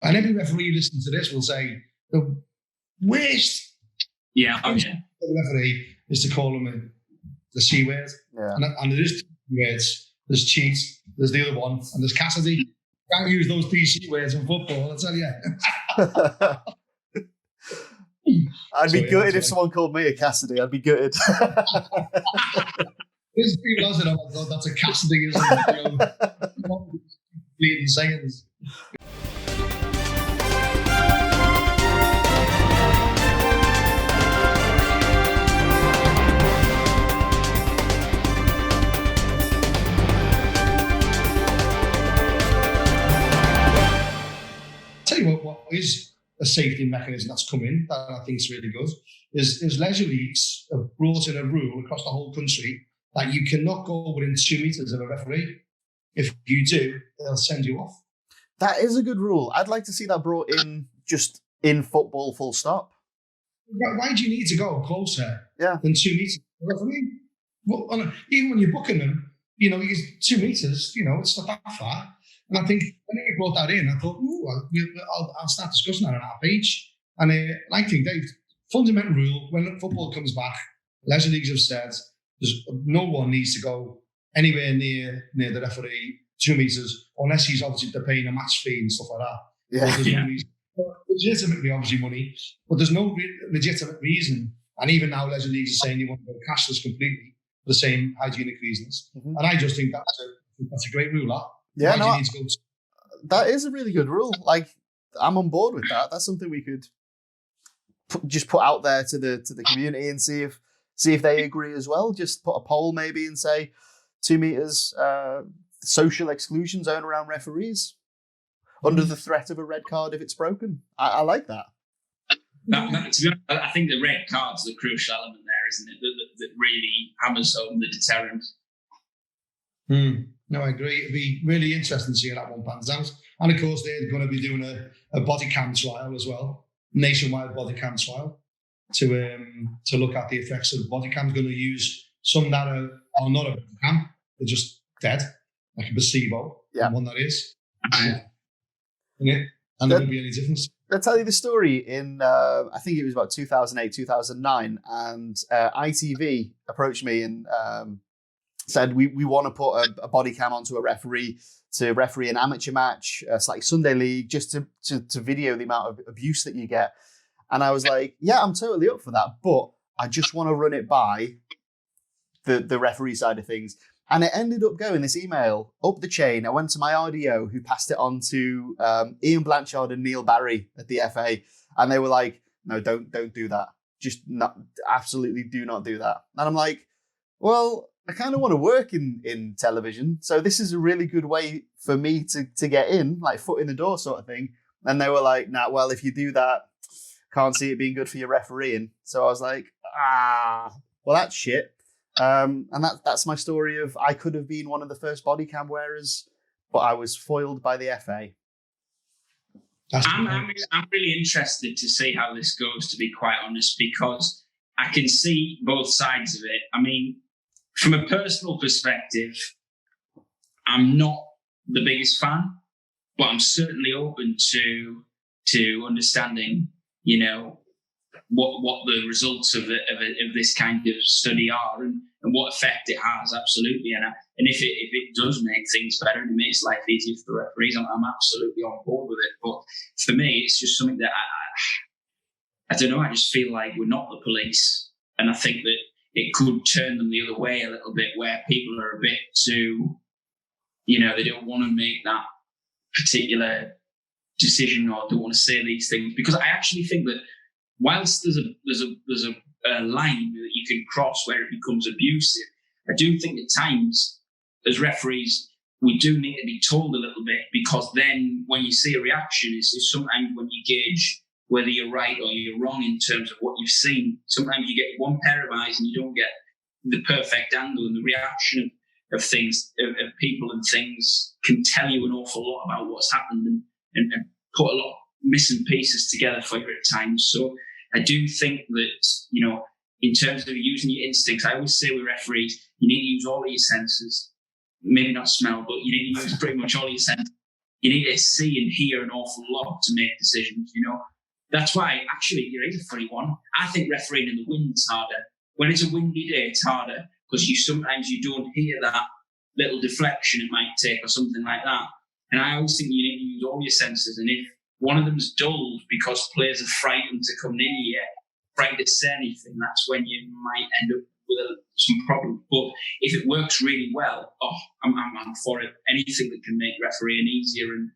And every referee listening to this will say, the worst referee is to call him the C word. Yeah. And there is 2 words. There's cheat, there's the other one, and there's Cassidy. Can't use those PC words in football, I tell you. I'd be gutted if someone called me a Cassidy. I'd be gutted. There's people I said, oh my God, that's a Cassidy, isn't it? Bleeding sayings. Tell you what is a safety mechanism that's come in that I think is really good is leisure leagues have brought in a rule across the whole country that you cannot go within 2 meters of a referee. If you do, they'll send you off. That is a good rule. I'd like to see that brought in just in football, full stop. Why do you need to go closer than 2 meters? I mean, well, even when you're booking them, you know, 2 meters, you know, it's not that far. And I think when you brought that in, I thought, I'll start discussing that on our page. And I think, Dave, fundamental rule, when football comes back, leisure leagues have said no one needs to go anywhere near the referee 2 meters, unless he's obviously paying a match fee and stuff like that. Yeah. Legitimately, obviously, money, but there's no legitimate reason. And even now, leisure leagues are saying you want to go cashless completely for the same hygienic reasons. Mm-hmm. And I just think that's a great rule, Yeah, that is a really good rule. Like, I'm on board with that. That's something we could just put out there to the community and see if they agree as well. Just put a poll maybe and say 2 meters social exclusion zone around referees under the threat of a red card if it's broken. I like that. To be honest, I think the red card's the crucial element there, isn't it? That really hammers home the deterrent. No, I agree. It'd be really interesting to see how that one pans out. And of course, they're going to be doing a body cam trial as well, nationwide body cam trial, to look at the effects of the body cam. Going to use some that are not a body cam, they're just dead, like a placebo. Yeah, one that is. Yeah, and there won't be any difference. I'll tell you the story in, I think it was about 2008, 2009, and ITV approached me and said, we want to put a body cam onto a referee to referee an amateur match, it's like Sunday League, just to video the amount of abuse that you get. And I was like, yeah, I'm totally up for that, but I just want to run it by the referee side of things. And it ended up going, this email, up the chain. I went to my RDO, who passed it on to Ian Blanchard and Neil Barry at the FA. And they were like, no, don't do that. Just absolutely do not do that. And I'm like, well, I kind of want to work in television. So this is a really good way for me to get in, like foot in the door sort of thing. And they were like, nah, well, if you do that, can't see it being good for your refereeing. So I was like, well, that's shit. And that's my story of I could have been one of the first body cam wearers, but I was foiled by the FA. I'm really interested to see how this goes, to be quite honest, because I can see both sides of it. I mean, from a personal perspective, I'm not the biggest fan, but I'm certainly open to understanding, you know, what the results of this kind of study are and what effect it has, absolutely. And if it does make things better and it makes life easier for the referees, I'm absolutely on board with it. But for me, it's just something that I don't know. I just feel like we're not the police, and I think that it could turn them the other way a little bit, where people are a bit too, you know, they don't want to make that particular decision or don't want to say these things, because I actually think that whilst there's a line that you can cross where it becomes abusive, I do think at times as referees we do need to be told a little bit, because then when you see a reaction is sometimes when you gauge whether you're right or you're wrong in terms of what you've seen. Sometimes you get one pair of eyes and you don't get the perfect angle, and the reaction of things, of people and things, can tell you an awful lot about what's happened and put a lot of missing pieces together for you at times. So I do think that, you know, in terms of using your instincts, I always say with referees, you need to use all of your senses. Maybe not smell, but you need to use pretty much all your senses you need to see and hear an awful lot to make decisions, That's why, actually, it is a funny one. I think refereeing in the wind's harder. When it's a windy day, it's harder because sometimes you don't hear that little deflection it might take or something like that. And I always think you need to use all your senses. And if one of them's dulled because players are frightened to come near you, frightened to say anything, that's when you might end up with some problem. But if it works really well, I'm for it. Anything that can make refereeing easier and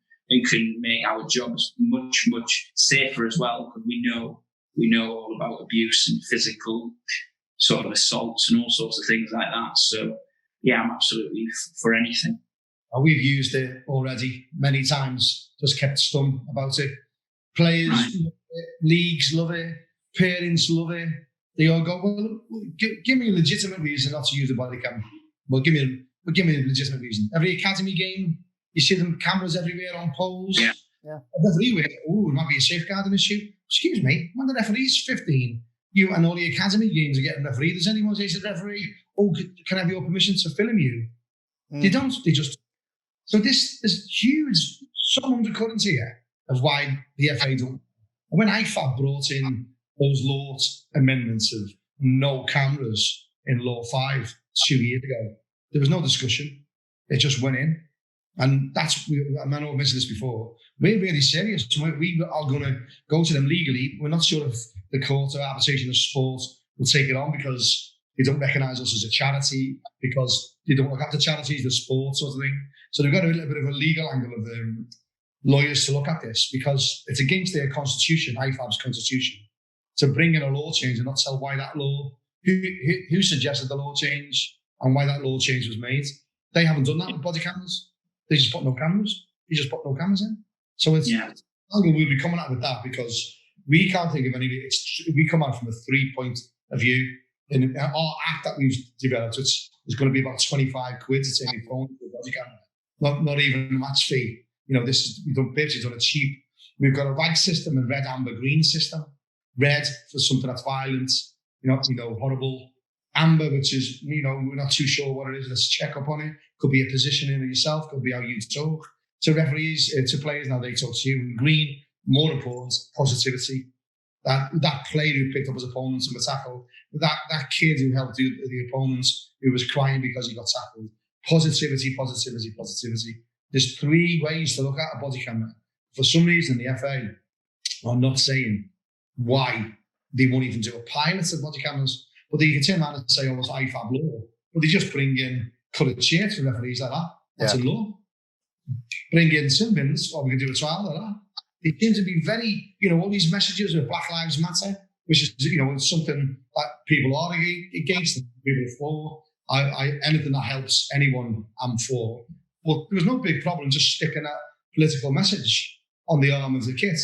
can make our jobs much, much safer as well, because we know all about abuse and physical sort of assaults and all sorts of things like that. So, yeah, I'm absolutely for anything. We've used it already many times, just kept stum about it. Players, love it, leagues love it, parents love it. They all go, well, give me a legitimate reason not to use the body cam. Well, give me a legitimate reason. Every academy game, you see them cameras everywhere on poles. Yeah. Everywhere. Oh, it might be a safeguarding issue. Excuse me, when the referee's 15, you and all the academy games are getting refereed. Does anyone say to the referee, can I have your permission to film you? They don't. They just. So there's huge, some undercurrent here of why the FA don't. And when IFAB brought in those law amendments of no cameras in Law 5 2 years ago, there was no discussion. It just went in. And I know I've mentioned this before, we're really serious. We are going to go to them legally. We're not sure if the Court of Arbitration of Sport will take it on because they don't recognise us as a charity, because they don't look after charities, the sports sort of thing. So they've got a little bit of a legal angle of lawyers to look at this, because it's against their constitution, IFAB's constitution, to bring in a law change and not tell why that law, who suggested the law change and why that law change was made. They haven't done that with body cameras. They just put no cameras. They just put no cameras in. So we'll be coming out with that, because we can't think of any. We come out from a 3-point of view. In our app that we've developed, it's going to be about 25 quid to take your phone to a body camera. Not even a match fee. We've basically done it cheap. We've got a RAG system and red, amber, green system. Red for something that's violent, horrible. Amber, which is, we're not too sure what it is. Let's check up on it. Could be a positioning of yourself. Could be how you talk to referees, to players. Now they talk to you. And green, more important, positivity. That player who picked up his opponents in the tackle, that kid who helped the opponents, who was crying because he got tackled. Positivity, positivity, positivity. There's 3 ways to look at a body camera. For some reason, the FA are not saying why they won't even do a pilot of body cameras. But they can turn around and say, it's IFAB law. But they just bring in coloured shirts for referees like that. That's a law. Bring in sin bins, or we can do a trial like that. They seem to be very, all these messages of Black Lives Matter, which is, it's something that people are against and people are for. Anything that helps anyone, I'm for. But there was no big problem just sticking a political message on the arm of the kit.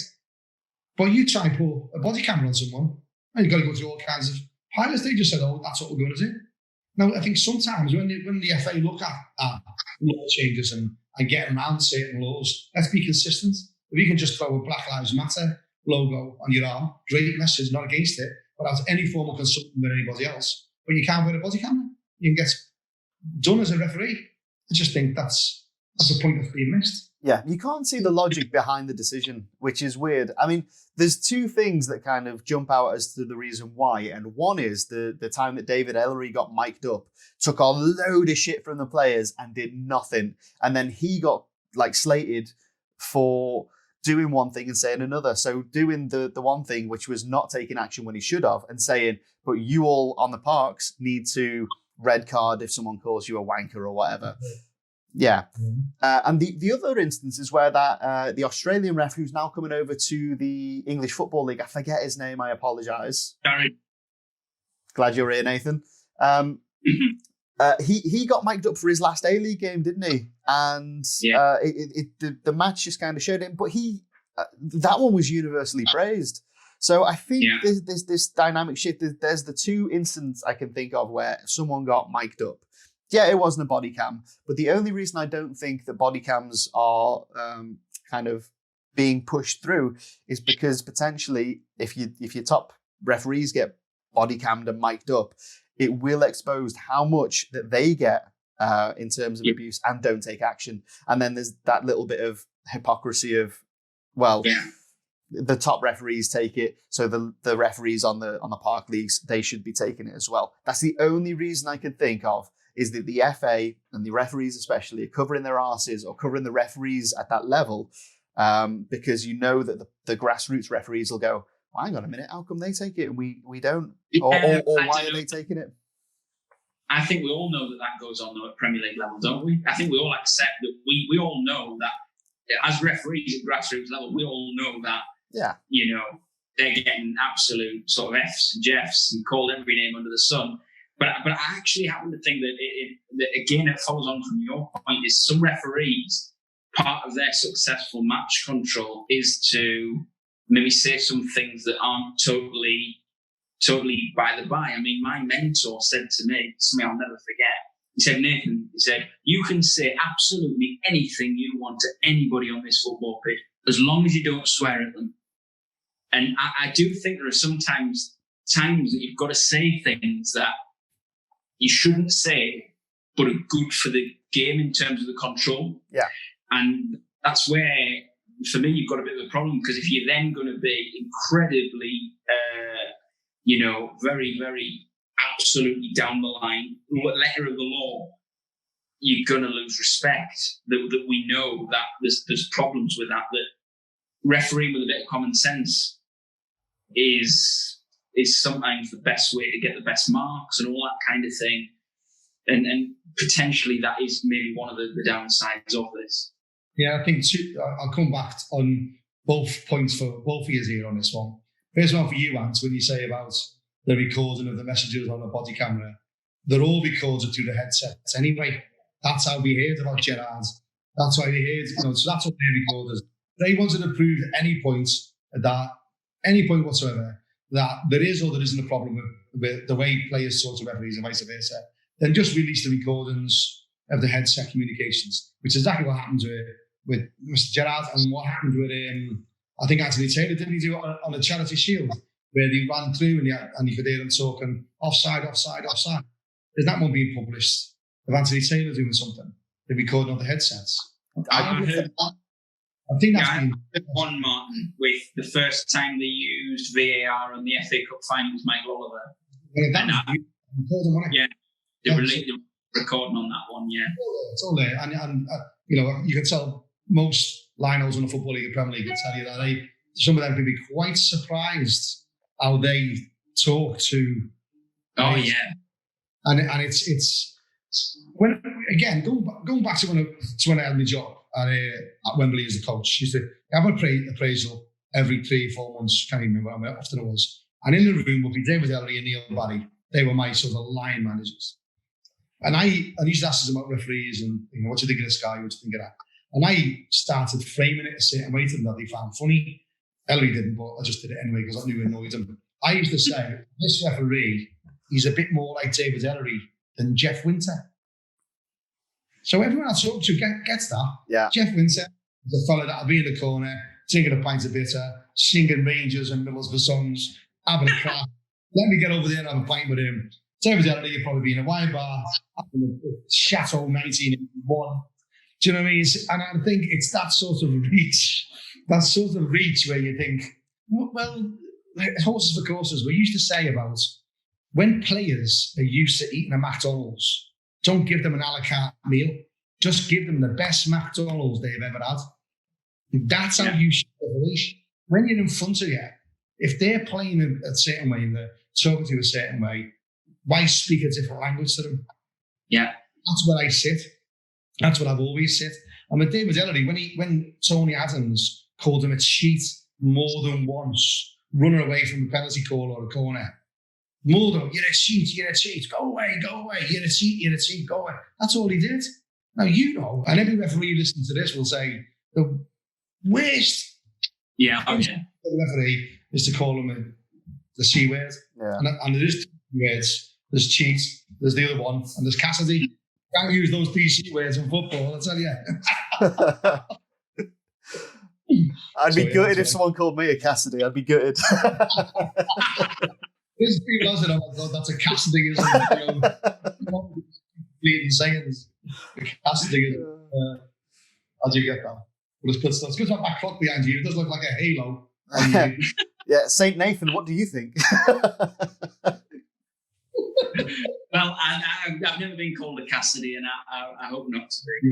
But you try and put a body camera on someone, and you've got to go through all kinds of pilots. They just said, that's what we're going to do. Now, I think sometimes when the FA look at law changes and get around certain laws, let's be consistent. If you can just throw a Black Lives Matter logo on your arm, great message, not against it, but as any form of consulting with anybody else. But you can't wear a body camera. You can get done as a referee. I just think that's a point that's being missed. Yeah, you can't see the logic behind the decision, which is weird. I mean, there's 2 things that kind of jump out as to the reason why. And one is the time that David Ellery got mic'd up, took a load of shit from the players and did nothing. And then he got slated for doing one thing and saying another. So doing the one thing, which was not taking action when he should have, and saying, but you all on the parks need to red card if someone calls you a wanker or whatever. Yeah. And the other instance is where that the Australian ref who's now coming over to the English Football League, I forget his name, I apologise. Sorry. Glad you're here, Nathan. He got mic'd up for his last A-League game, didn't he? And the match just kind of showed him, but that one was universally praised. So I think there's this dynamic shift. There's the 2 instances I can think of where someone got mic'd up. Yeah, it wasn't a body cam, but the only reason I don't think that body cams are kind of being pushed through is because potentially if your top referees get body cammed and mic'd up, it will expose how much that they get in terms of abuse and don't take action. And then there's that little bit of hypocrisy of, the top referees take it, so the referees on the park leagues, they should be taking it as well. That's the only reason I could think of, is that the FA and the referees especially are covering their arses or covering the referees at that level, because you know that the grassroots referees will go, well, hang on a minute, how come they take it and we don't? Or why are they taking it? I think we all know that goes on though at Premier League level, don't we? I think we all accept that we all know that as referees at grassroots level, we all know that, they're getting absolute sort of Fs and Jeffs and called every name under the sun. But I actually happen to think that again, it follows on from your point, is some referees, part of their successful match control is to maybe say some things that aren't totally by the by. I mean, my mentor said to me, something I'll never forget. He said, Nathan, you can say absolutely anything you want to anybody on this football pitch, as long as you don't swear at them. And I do think there are sometimes times that you've got to say things that you shouldn't say, but are good for the game in terms of the control. Yeah. And that's where, for me, you've got a bit of a problem, because if you're then going to be incredibly, very, very absolutely down the line, letter of the law, you're going to lose respect. That we know that there's problems with that. That refereeing with a bit of common sense is sometimes the best way to get the best marks and all that kind of thing. And potentially that is maybe one of the downsides of this. Yeah, I think I'll come back on both points for both of you here on this one. First one for you, Ant, when you say about the recording of the messages on the body camera, they're all recorded through the headsets anyway. That's how we heard about Gerrard. That's why we heard, so that's what they recorded. They wanted to prove at any point whatsoever, that there is or there isn't a problem with the way players talk to referees and vice versa, then just release the recordings of the headset communications, which is exactly what happened with Mr. Gerrard and what happened with I think Anthony Taylor, didn't he do it on a Charity Shield, where they ran through and you could hear them talking offside. There's that one being published of Anthony Taylor doing something. They're recording on the headsets. I think that's been one, Martin, with the first time they used VAR on the FA Cup final was Michael Oliver. They were recording on that one, yeah. It's all there. And you can tell most linos in the Football League and Premier League can tell you that some of them can be quite surprised how they talk to. Oh, yeah. And it's when, again, going back to when I had my job at Wembley as a coach, used to have an appraisal every 3 or 4 months. Can't even remember how often it was. And in the room would be David Ellery and Neil Barry. They were my sort of line managers. And I used to ask them about referees and what do you think of this guy, what do you think of that? And I started framing it a certain way to them that they found funny. Ellery didn't, but I just did it anyway because I knew it annoyed him. I used to say, this referee, he's a bit more like David Ellery than Jeff Winter. So everyone I talk to gets that. Yeah. Jeff Winter is a fella that'll be in the corner, drinking a pint of bitter, singing Rangers and Middlesbrough songs, having a crack. Let me get over there and have a pint with him. David Ellery will probably be in a wine bar, having a Chateau 1981. Do you know what I mean? And I think it's that sort of reach where you think, well, horses for courses. We used to say about when players are used to eating a McDonald's, don't give them an a la carte meal. Just give them the best McDonald's they've ever had. That's how you should reach. When you're in front of you, if they're playing a certain way and they're talking to you a certain way, why speak a different language to them? Yeah. That's where I sit. That's what I've always sit. And with David Ellery, when Tony Adams called him a cheat more than once, running away from a penalty call or a corner, more than, you're a cheat, go away, you're a cheat, go away. That's all he did. Now, and every referee listening to this will say, the worst referee is to call him the C word. Yeah. And there is 2 words. There's cheat, there's the other one, and there's Cassidy. Can't use those 3 C words in football, I tell you. I'd be gutted if someone called me a Cassidy. I'd be gutted. There's people out there, oh my God, that's a Cassidy, isn't it? Bleeding sayings. Cassidy, how do you get that? But it's good stuff. It's good to have that clock behind you. It does look like a halo. Yeah, Saint Nathan, what do you think? Well, I've never been called a Cassidy, and I hope not to be.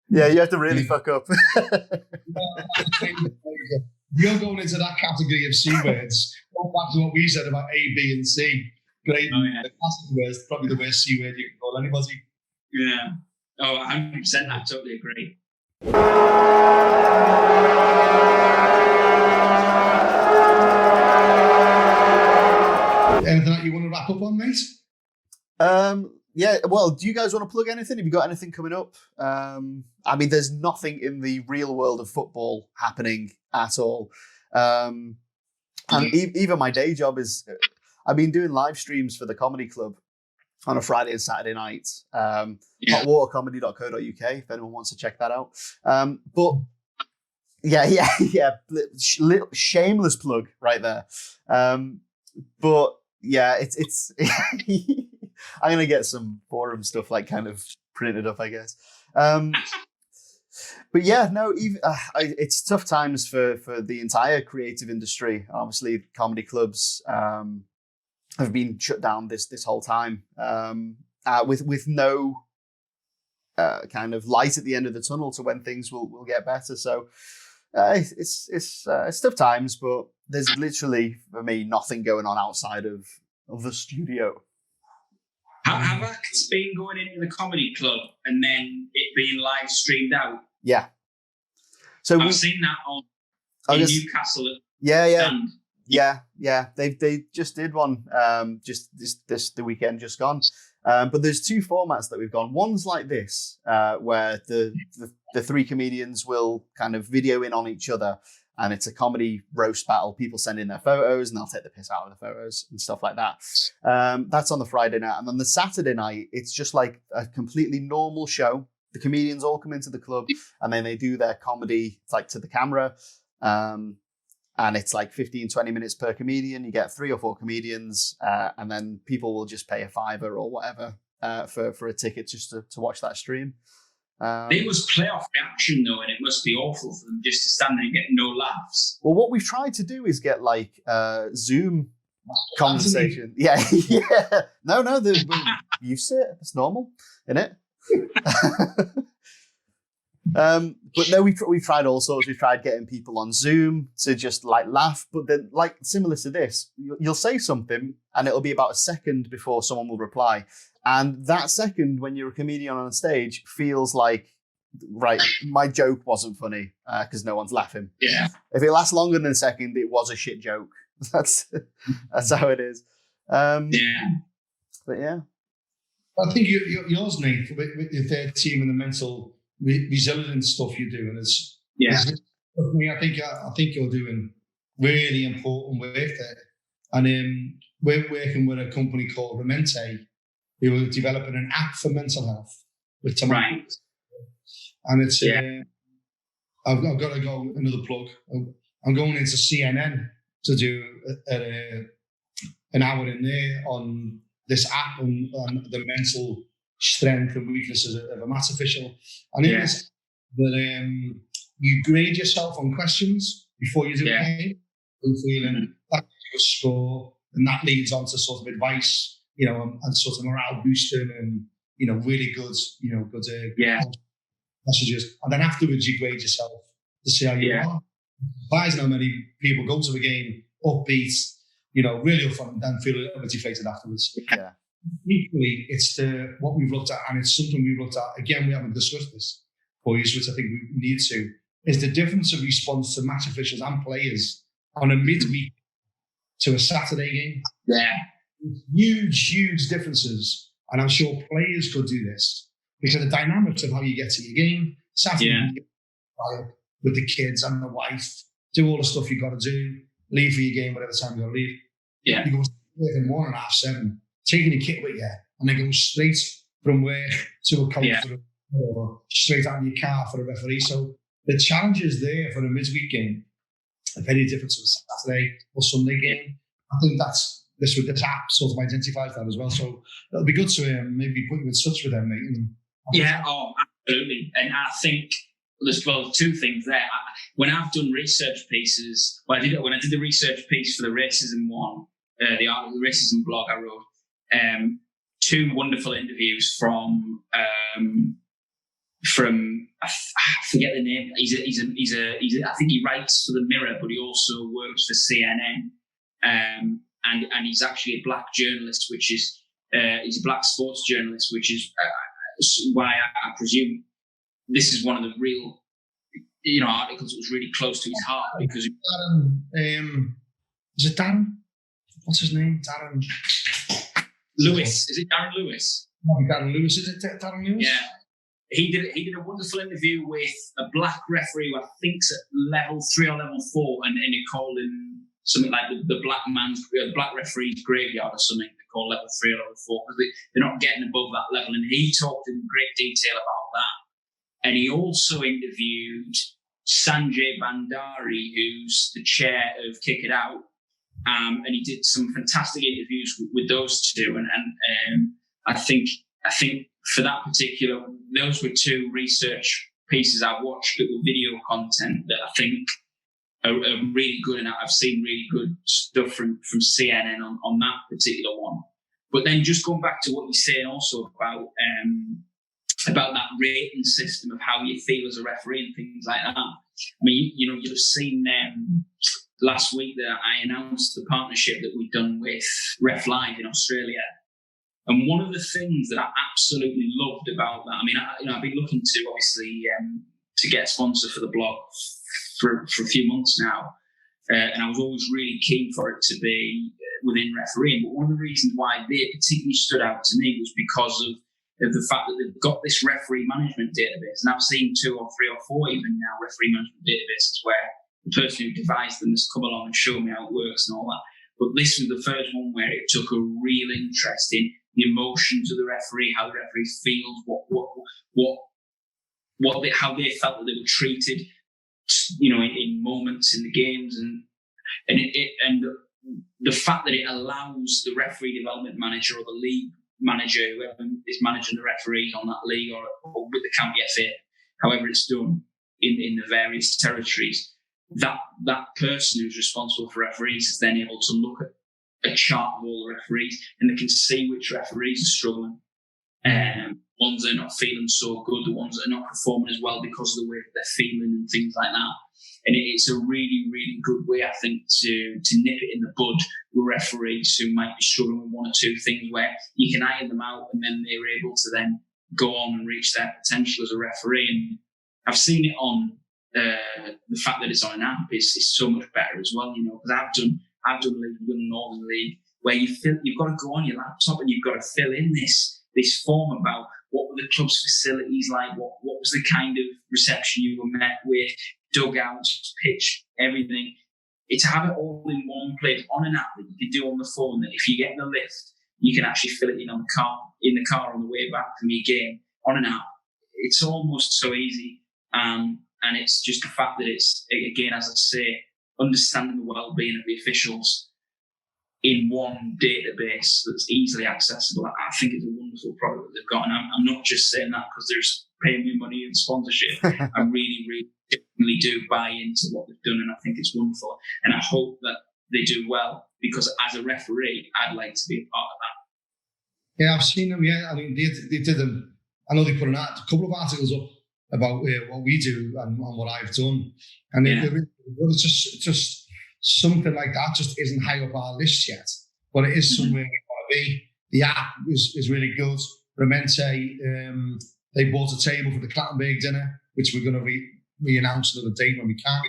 Yeah, you have to really fuck up. You're going into that category of C words. Go back to what we said about A, B, and C. Great. Oh, yeah. The Cassidy word is probably the worst C word you can call anybody. Yeah. Oh, 100%. I totally agree. Anything that you want to wrap up on, mate? Yeah, well, do you guys want to plug anything? Have you got anything coming up? I mean, there's nothing in the real world of football happening at all. And even my day job is, I've been doing live streams for the comedy club on a Friday and Saturday night. Hotwatercomedy.co.uk if anyone wants to check that out. But yeah, little shameless plug right there. But yeah, it's I'm gonna get some forum stuff like kind of printed up, I guess. But yeah, no, it's tough times for the entire creative industry. Obviously, comedy clubs have been shut down this whole time, with no kind of light at the end of the tunnel to when things will get better. So it's tough times, but there's literally for me nothing going on outside of the studio. Have acts been going into the comedy club and then it being live streamed out? Yeah. So I've seen that in Newcastle. Yeah. They just did one just the weekend just gone. But there's two formats that we've gone. One's like this, where the three comedians will kind of video in on each other, and it's a comedy roast battle. People send in their photos, and they'll take the piss out of the photos and stuff like that. That's on the Friday night, and then the Saturday night, it's just like a completely normal show. The comedians all come into the club, and then they do their comedy like to the camera. And it's like 15, 20 minutes per comedian. You get 3 or 4 comedians, and then people will just pay a $5 or whatever for a ticket just to watch that stream. It was playoff reaction though, and it must be awful for them just to stand there and get no laughs. Well, what we've tried to do is get like Zoom conversation. Yeah. No, you sit. It's normal, isn't it? But no, we've tried all sorts. We've tried getting people on Zoom to just like laugh, but then like similar to this, you'll say something and it'll be about a second before someone will reply. And that second, when you're a comedian on stage, feels like, right, my joke wasn't funny because no one's laughing. Yeah. If it lasts longer than a second, it was a shit joke. That's how it is. But yeah. I think yours, Nate, with your third team and the mental resilient stuff you're doing is for me. I think you're doing really important work there, and we're working with a company called Remente, who are developing an app for mental health with tomatoes. Right. And it's I've got to go another plug. I'm going into CNN to do an hour in there on this app on the mental strength and weaknesses of a match official. And in this, that you grade yourself on questions before you do the game, and feeling that gives you a score, and that leads on to sort of advice, and sort of morale boosting, and really good, good messages. And then afterwards, you grade yourself to see how you are. Surprising how many people go to a game upbeat, really up front, and then feel a little bit deflated afterwards. Yeah. Equally, it's what we've looked at, and it's something we've looked at. Again, we haven't discussed this, boys, which I think we need to, is the difference of response to match officials and players on a midweek to a Saturday game. Yeah. Huge differences. And I'm sure players could do this because the dynamics of how you get to your game, Saturday, you get with the kids and the wife, do all the stuff you've got to do, leave for your game, whatever time you've got to leave. Yeah. You go in 1.5, 7, taking your kit with you, and then going straight from work to a conference or straight out in your car for a referee. So the challenges there for a midweek game are very different to a Saturday or Sunday game. I think this app sort of identifies that as well. So it'll be good to maybe put you in touch with them, mate. Absolutely. And I think there's two things there. When I've done research pieces, when I did the research piece for the racism one, the racism blog I wrote, two wonderful interviews from I forget the name. He's a I think he writes for the Mirror, but he also works for CNN. And he's actually a black journalist, which is he's a black sports journalist, which is why I presume this is one of the real, articles that was really close to his heart because Darren, is it Darren? What's his name? Darren Lewis. Is it Darren Lewis? Darren Lewis. Is it Darren Lewis? Yeah. He did a wonderful interview with a black referee who I think's at level 3 or level 4, and he called him something like the black referee's graveyard or something. They call level 3 or level 4 because they're not getting above that level. And he talked in great detail about that. And he also interviewed Sanjay Bandari, who's the chair of Kick It Out, and he did some fantastic interviews with those two. And I think for that particular, those were two research pieces I watched that were video content that I think are really good, and I've seen really good stuff from CNN on that particular one. But then just going back to what you're saying also about that rating system of how you feel as a referee and things like that. I mean, you'd have seen last week that I announced the partnership that we've done with Ref Live in Australia. And one of the things that I absolutely loved about that, I mean, I've been looking to obviously to get a sponsor for the blog for a few months now, and I was always really keen for it to be within refereeing. But one of the reasons why they particularly stood out to me was because of the fact that they've got this referee management database, and I've seen 2 or 3 or 4 even now referee management databases where the person who devised them has come along and shown me how it works and all that. But this was the first one where it took a real interest in the emotions of the referee, how the referee feels, how they felt that they were treated, in moments in the games, and the fact that it allows the referee development manager or the league manager, whoever is managing the referees on that league or with the county FA, however it's done in the various territories, that person who's responsible for referees is then able to look at a chart of all the referees, and they can see which referees are struggling. Ones that are not feeling so good, the ones that are not performing as well because of the way that they're feeling and things like that. And it's a really, really good way, I think, to nip it in the bud with referees who might be struggling with 1 or 2 things where you can iron them out and then they're able to then go on and reach their potential as a referee. And I've seen it on the fact that it's on an app is so much better as well, because I've done league, I've done Northern League, where you've got to go on your laptop and you've got to fill in this form about what were the club's facilities like, what was the kind of reception you were met with, dugouts, pitch, everything. It's to have it all in one place on an app that you can do on the phone, that if you get in the lift, you can actually fill it in the car on the way back from your game on an app. It's almost so easy. And it's just the fact that it's, again, as I say, understanding the well-being of the officials in one database that's easily accessible. I think it's a wonderful product that they've got. And I'm not just saying that because they're paying me money and sponsorship. I really, really definitely do buy into what they've done, and I think it's wonderful. And I hope that they do well, because as a referee, I'd like to be a part of that. Yeah, I've seen them. Yeah, I mean, they did them. I know they put a couple of articles up about what we do and what I've done, and it's just something like that just isn't high up our list yet, but it is somewhere we want to be. The app is really good. Remente, they bought a table for the Clattenburg dinner, which we're going to re-announce another date when we can.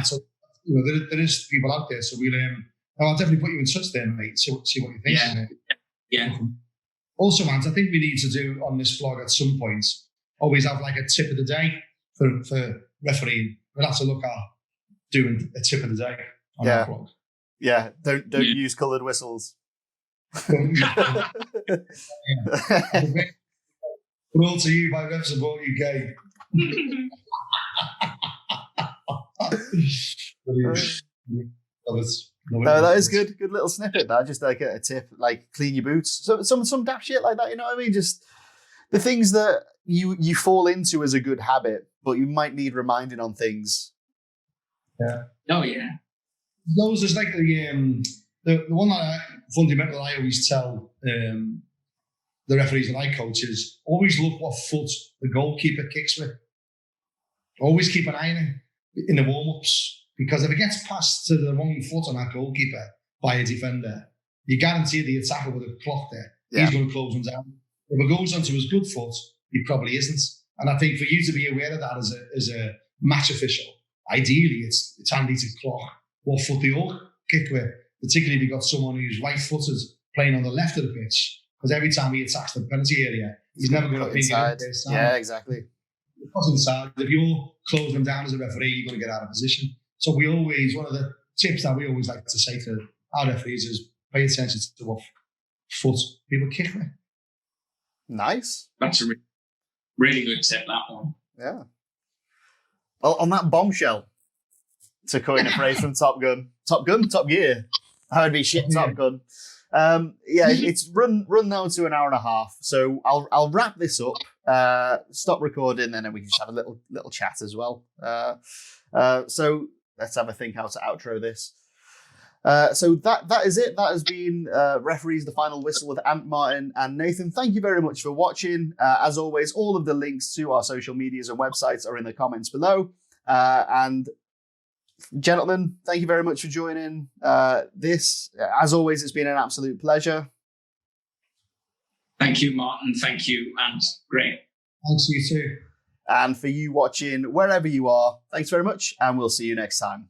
So, there is people out there. So I'll definitely put you in touch there, mate. See what you think. Yeah. Also, Ant, I think we need to do on this blog at some point, always have like a tip of the day for refereeing. We'll have to look at doing a tip of the day on our blog. Yeah, don't use coloured whistles. Brought to you by Ref Support UK. No, that is good. Good little snippet. That just like a tip, like clean your boots. So some daft shit like that. You know what I mean? Just the things that you fall into as a good habit, but you might need reminding on things. Yeah. Oh yeah. Those is like the one that fundamental I always tell the referees and I coach is always look what foot the goalkeeper kicks with. Always keep an eye on it in the warm-ups, because if it gets passed to the wrong foot on that goalkeeper by a defender, you guarantee the attacker with a clock there, he's going to close them down. If it goes onto his good foot, he probably isn't. And I think for you to be aware of that as a match official, ideally it's handy to clock what foot they all kick with, particularly if you've got someone who's right-footed playing on the left of the pitch, because every time he attacks the penalty area, he's never going to ping it inside. Yeah, exactly. Because inside, if you're closing him down as a referee, you're going to get out of position. So we always, one of the tips that we always like to say to our referees is pay attention to what foot people kick with. Nice. That's a really good tip, that one. Yeah. Well, on that bombshell, to coin a phrase from Top Gear. That would be shit, Top Gun. It's run now to an hour and a half. So I'll wrap this up, stop recording, and then we can just have a little chat as well. So let's have a think how to outro this. So that is it. That has been Referees the Final Whistle with Ant, Martin, and Nathan. Thank you very much for watching. As always, all of the links to our social medias and websites are in the comments below. And gentlemen, thank you very much for joining this. As always, it's been an absolute pleasure. Thank you, Martin. Thank you, Ant. Great. Thanks, you too. And for you watching, wherever you are, thanks very much, and we'll see you next time.